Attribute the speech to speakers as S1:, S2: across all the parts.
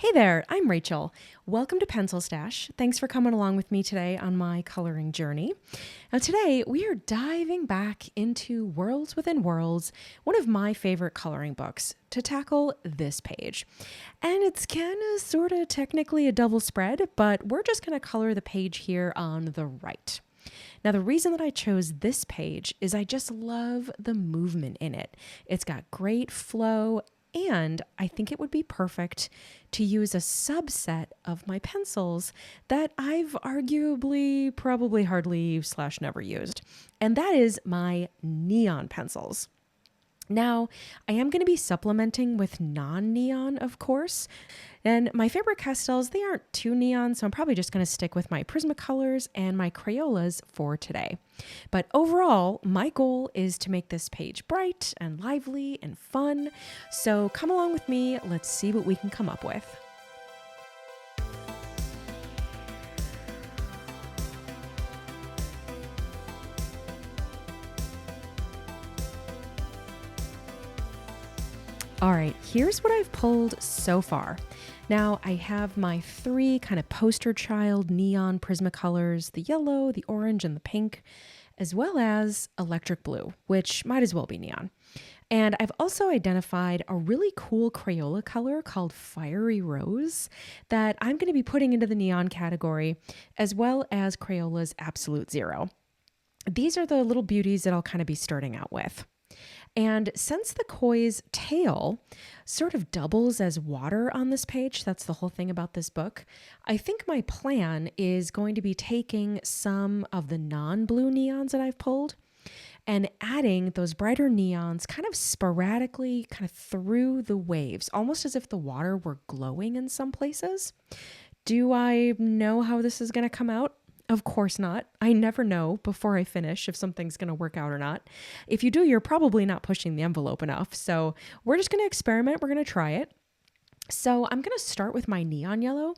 S1: Hey there, I'm Rachel. Welcome to PencilStash. Thanks for coming along with me today on my coloring journey. Now today we are diving back into Worlds Within Worlds, one of my favorite coloring books, to tackle this page. And it's kind of sort of technically a double spread, but we're just going to color the page here on the right. Now, the reason that I chose this page is I just love the movement in it. It's got great flow, and I think it would be perfect to use a subset of my pencils that I've arguably probably hardly / never used. And that is my neon pencils. Now, I am going to be supplementing with non-neon, of course. And my favorite pastels, they aren't too neon, so I'm probably just going to stick with my Prismacolors and my Crayolas for today. But overall, my goal is to make this page bright and lively and fun. So come along with me, let's see what we can come up with. All right, here's what I've pulled so far. Now I have my three kind of poster child neon Prismacolors, the yellow, the orange, and the pink, as well as electric blue, which might as well be neon. And I've also identified a really cool Crayola color called Fiery Rose that I'm going to be putting into the neon category, as well as Crayola's Absolute Zero. These are the little beauties that I'll kind of be starting out with. And since the koi's tail sort of doubles as water on this page, that's the whole thing about this book, I think my plan is going to be taking some of the non-blue neons that I've pulled and adding those brighter neons kind of sporadically kind of through the waves, almost as if the water were glowing in some places. Do I know how this is going to come out? Of course not. I never know before I finish if something's going to work out or not. If you do, you're probably not pushing the envelope enough. So we're just going to experiment. We're going to try it. So I'm going to start with my neon yellow.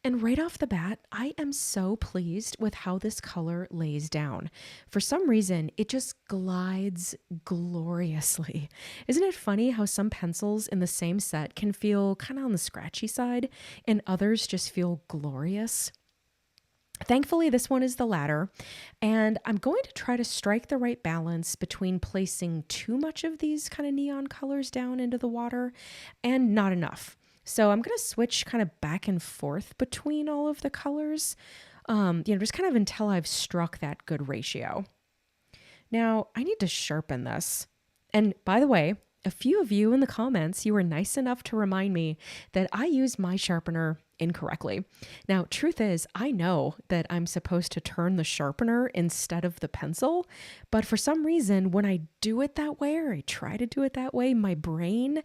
S1: And right off the bat, I am so pleased with how this color lays down. For some reason, it just glides gloriously. Isn't it funny how some pencils in the same set can feel kind of on the scratchy side and others just feel glorious? Thankfully, this one is the latter, and I'm going to try to strike the right balance between placing too much of these kind of neon colors down into the water and not enough. So I'm going to switch kind of back and forth between all of the colors, just kind of until I've struck that good ratio. Now, I need to sharpen this. And by the way, a few of you in the comments, you were nice enough to remind me that I use my sharpener incorrectly. Now, truth is, I know that I'm supposed to turn the sharpener instead of the pencil, but for some reason, when I do it that way, or I try to do it that way, my brain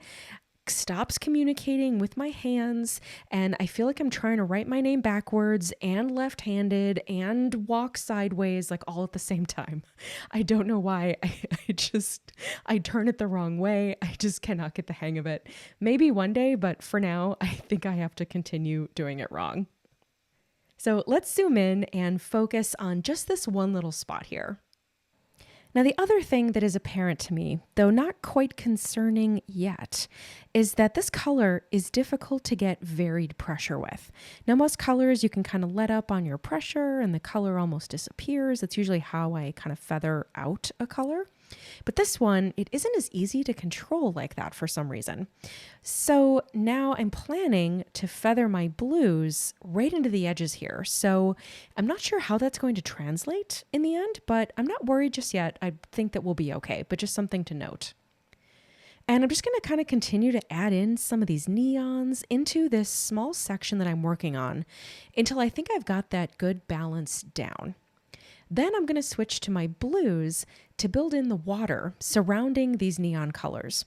S1: stops communicating with my hands, and I feel like I'm trying to write my name backwards and left-handed and walk sideways, like all at the same time. I don't know why. I turn it the wrong way. I just cannot get the hang of it. Maybe one day, but for now, I think I have to continue doing it wrong. So let's zoom in and focus on just this one little spot here. Now, the other thing that is apparent to me, though not quite concerning yet, is that this color is difficult to get varied pressure with. Now, most colors you can kind of let up on your pressure and the color almost disappears. That's usually how I kind of feather out a color. But this one, it isn't as easy to control like that for some reason. So now I'm planning to feather my blues right into the edges here. So I'm not sure how that's going to translate in the end, but I'm not worried just yet. I think that we'll be okay, but just something to note. And I'm just going to kind of continue to add in some of these neons into this small section that I'm working on until I think I've got that good balance down. Then I'm going to switch to my blues to build in the water surrounding these neon colors,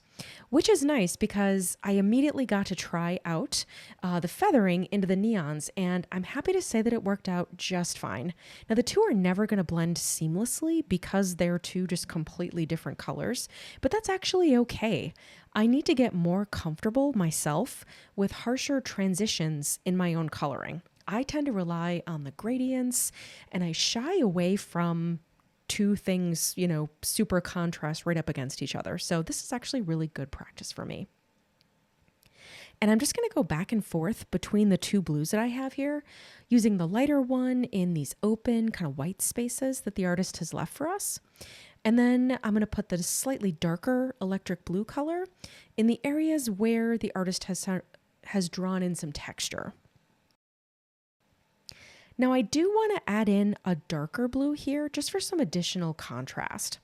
S1: which is nice because I immediately got to try out the feathering into the neons, and I'm happy to say that it worked out just fine. Now, the two are never going to blend seamlessly because they're two just completely different colors, but that's actually okay. I need to get more comfortable myself with harsher transitions in my own coloring. I tend to rely on the gradients, and I shy away from two things, super contrast right up against each other. So this is actually really good practice for me. And I'm just going to go back and forth between the two blues that I have here, using the lighter one in these open kind of white spaces that the artist has left for us. And then I'm going to put the slightly darker electric blue color in the areas where the artist has drawn in some texture. Now I do want to add in a darker blue here just for some additional contrast.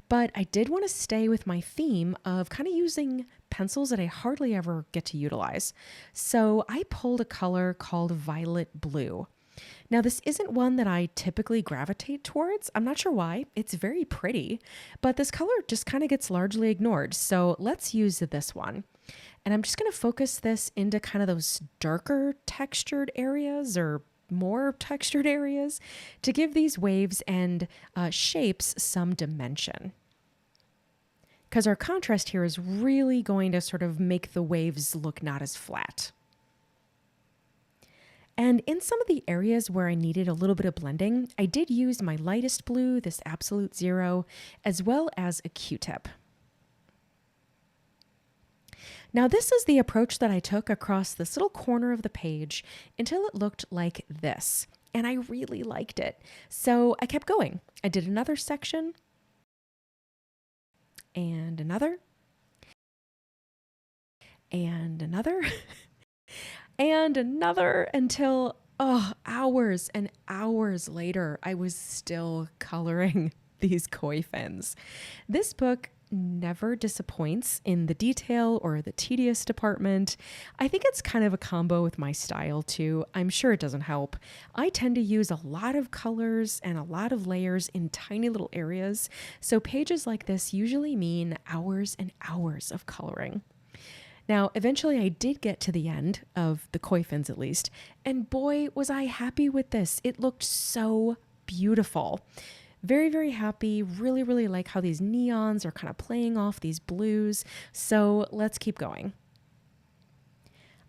S1: But I did want to stay with my theme of kind of using pencils that I hardly ever get to utilize. So I pulled a color called violet blue. Now this isn't one that I typically gravitate towards. I'm not sure why. It's very pretty, but this color just kind of gets largely ignored. So let's use this one. And I'm just going to focus this into kind of those darker textured areas or more textured areas to give these waves and shapes some dimension. Because our contrast here is really going to sort of make the waves look not as flat. And in some of the areas where I needed a little bit of blending, I did use my lightest blue, this Absolute Zero, as well as a Q-tip. Now this is the approach that I took across this little corner of the page until it looked like this, and I really liked it. So I kept going. I did another section, and another, and another, and another, until hours and hours later, I was still coloring these koi fins. This book never disappoints in the detail or the tedious department. I think it's kind of a combo with my style too. I'm sure it doesn't help. I tend to use a lot of colors and a lot of layers in tiny little areas, so pages like this usually mean hours and hours of coloring. Now, eventually I did get to the end of the koi fins at least, and boy, was I happy with this. It looked so beautiful. Very, very happy. Really, really like how these neons are kind of playing off these blues. So let's keep going.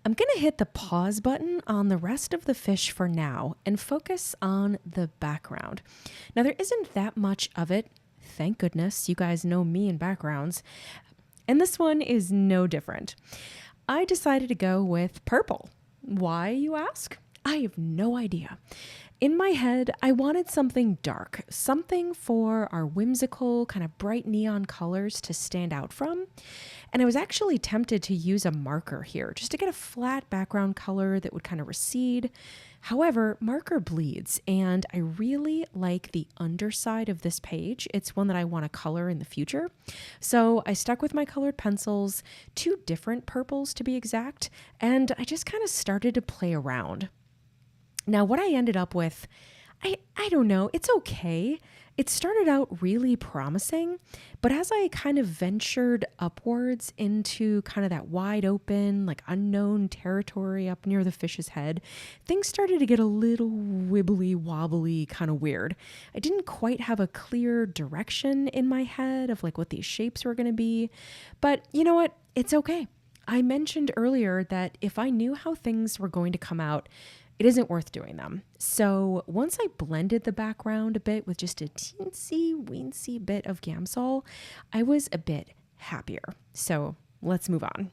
S1: I'm going to hit the pause button on the rest of the fish for now and focus on the background. Now, there isn't that much of it. Thank goodness. You guys know me and backgrounds. And this one is no different. I decided to go with purple. Why, you ask? I have no idea. In my head, I wanted something dark, something for our whimsical, kind of bright neon colors to stand out from. And I was actually tempted to use a marker here just to get a flat background color that would kind of recede. However, marker bleeds, and I really like the underside of this page. It's one that I want to color in the future. So I stuck with my colored pencils, 2 different purples to be exact, and I just kind of started to play around. Now, what I ended up with, I don't know, it's okay. It started out really promising, but as I kind of ventured upwards into kind of that wide open, like unknown territory up near the fish's head, things started to get a little wibbly wobbly, kind of weird. I didn't quite have a clear direction in my head of like what these shapes were going to be, but you know what? It's okay. I mentioned earlier that if I knew how things were going to come out, it isn't worth doing them. So once I blended the background a bit with just a teensy weensy bit of Gamsol, I was a bit happier. So let's move on.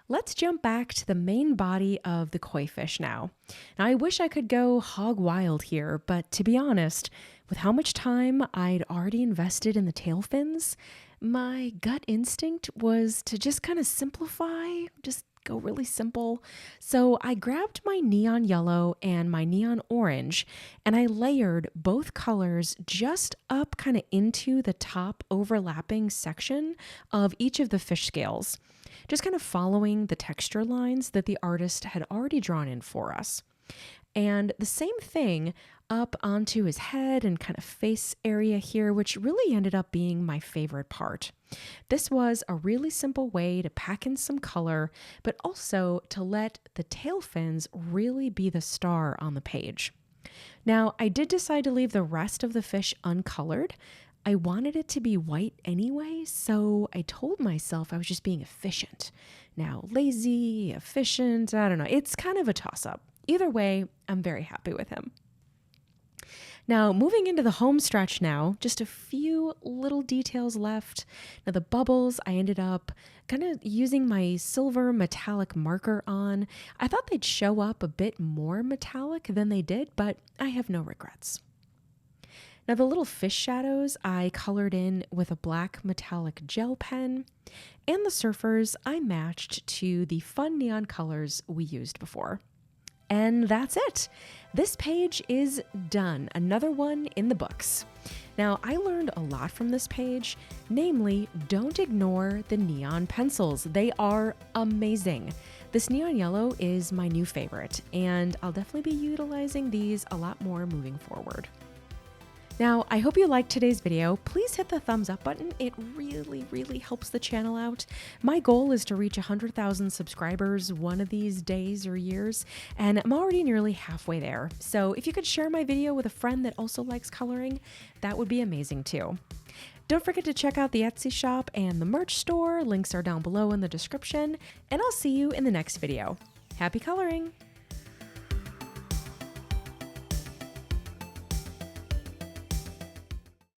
S1: Let's jump back to the main body of the koi fish now. Now I wish I could go hog wild here, but to be honest, with how much time I'd already invested in the tail fins, my gut instinct was to just kind of simplify, just go really simple. So I grabbed my neon yellow and my neon orange, and I layered both colors just up kind of into the top overlapping section of each of the fish scales, just kind of following the texture lines that the artist had already drawn in for us. And the same thing up onto his head and kind of face area here, which really ended up being my favorite part. This was a really simple way to pack in some color, but also to let the tail fins really be the star on the page. Now, I did decide to leave the rest of the fish uncolored. I wanted it to be white anyway, so I told myself I was just being efficient. Now, lazy, efficient, I don't know. It's kind of a toss-up. Either way, I'm very happy with him. Now, moving into the home stretch now, just a few little details left. Now, the bubbles, I ended up kind of using my silver metallic marker on. I thought they'd show up a bit more metallic than they did, but I have no regrets. Now, the little fish shadows I colored in with a black metallic gel pen, and the surfers I matched to the fun neon colors we used before. And that's it. This page is done. Another one in the books. Now, I learned a lot from this page, namely, don't ignore the neon pencils. They are amazing. This neon yellow is my new favorite, and I'll definitely be utilizing these a lot more moving forward. Now, I hope you liked today's video. Please hit the thumbs up button. It really helps the channel out. My goal is to reach 100,000 subscribers one of these days or years, and I'm already nearly halfway there. So if you could share my video with a friend that also likes coloring, that would be amazing too. Don't forget to check out the Etsy shop and the merch store. Links are down below in the description, and I'll see you in the next video. Happy coloring!